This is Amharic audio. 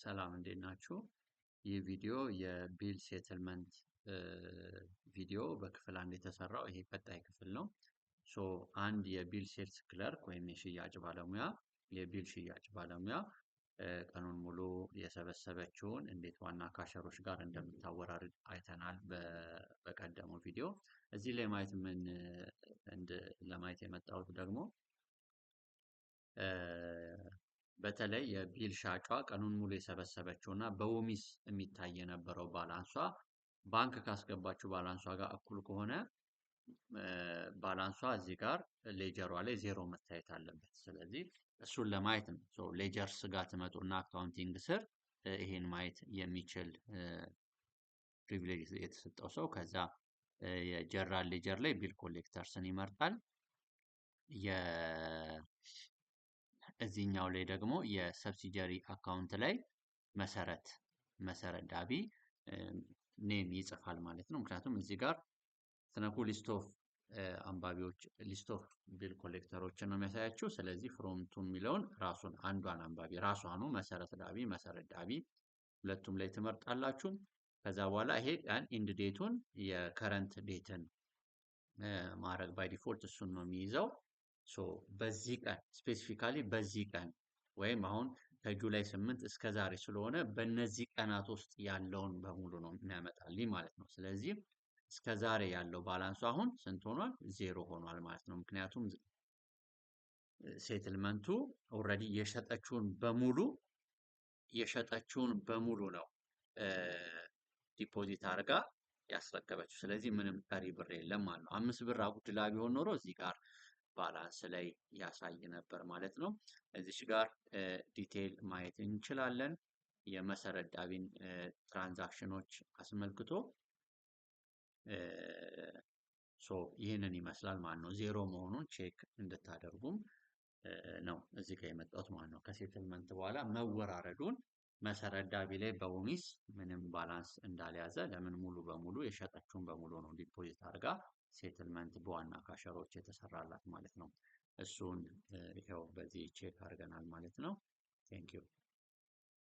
ሰላም እንዴት ናችሁ? ይህ ቪዲዮ የቢል ሴትልመንት ቪዲዮ በክፍል አንድ የተሰራው ይሄ ቀጣይ ክፍል ነው። አንድ የቢል ሴልስ ክለርክ ወይም የሽያጭ ባለሙያ የቢል ሽያጭ ባለሙያ ቀኑን ሙሉ የሰበሰበችውን እንዴት ዋና ካሸሮች ጋር እንደምታወራርድ አይተናል በቀደመው ቪዲዮ። እዚህ ላይ ማየት ለማየት የመጣሁት ደግሞ በተለይ የቢል ሻጯ ቀኑን ሙሉ የሰበሰበችው እና በወሚስ የሚታይ የነበረው ባላንሷ ባንክ ካስገባችው ባላንሷ ጋር እኩል ከሆነ ባላንሷ እዚህ ጋር ሌጀሯ ላይ ዜሮ መታየት አለበት። ስለዚህ እሱን ለማየት ነው። ሌጀርስ ጋር ትመጡና አካውንቲንግ ስር ይሄን ማየት የሚችል ፕሪቪሌጅ የተሰጠው ሰው ከዛ የጀነራል ሌጀር ላይ ቢል ኮሌክተርስን ይመርጣል። እዚህኛው ላይ ደግሞ የሰብሲዲያሪ አካውንት ላይ መሰረት ዳቢ ኔም ይጽፋል ማለት ነው። ምክንያቱም እዚህ ጋር ስነኩ ሊስት ኦፍ አንባቢዎች ሊስት ኦፍ ቢል ኮሌክተሮችን ነው የሚያሳያችሁ። ስለዚህ ፍሮምቱ የሚለውን ራሱን አንዷን አንባቢ ራሷኑ መሰረት ዳቢ ሁለቱም ላይ ትመርጣላችሁ። ከዛ በኋላ ይሄ ቀን ኢንድ ዴቱን የከረንት ዴትን ማድረግ ባይ ዲፎልት እሱን ነው የሚይዘው። በዚህ ቀን ስፔሲፊካሊ በዚህ ቀን ወይም አሁን ከጁላይ 8 እስከ ዛሬ ስለሆነ በእነዚህ ቀናት ውስጥ ያለውን በሙሉ ነው የሚያመጣልኝ ማለት ነው። ስለዚህ እስከ ዛሬ ያለው ባላንሱ አሁን ስንት ሆኗል? ዜሮ ሆኗል ማለት ነው። ምክንያቱም ሴትልመንቱ ኦልሬዲ የሸጠችውን በሙሉ ነው ዲፖዚት አድርጋ ያስረከበችው። ስለዚህ ምንም ቀሪ ብር የለም ማለት ነው። 5 ብር አጉድላ ቢሆን ኖሮ እዚህ ጋር ባላንስ ላይ ያሳይ ነበር ማለት ነው። እዚች ጋር ዲቴይል ማየት እንችላለን። የመሰረት ዳቢን ትራንዛክሽኖች አስመልክቶ ይህንን ይመስላል ማለት ነው። ዜሮ መሆኑን ቼክ እንድታደርጉም ነው እዚህ ጋር የመጣሁት ማለት ነው። ከሴትልመንት በኋላ መወራረዱን መሰረት ዳቢ ላይ በወሚስ ምንም ባላንስ እንዳልያዘ ለምን ሙሉ በሙሉ የሸጠችውን በሙሉ ነው ዲፖዚት አድርጋ ሴትልመንት በዋና ካሸሮች የተሰራላት ማለት ነው። እሱን ይኸው በዚህ ቼክ አድርገናል ማለት ነው። ቴንክ ዩ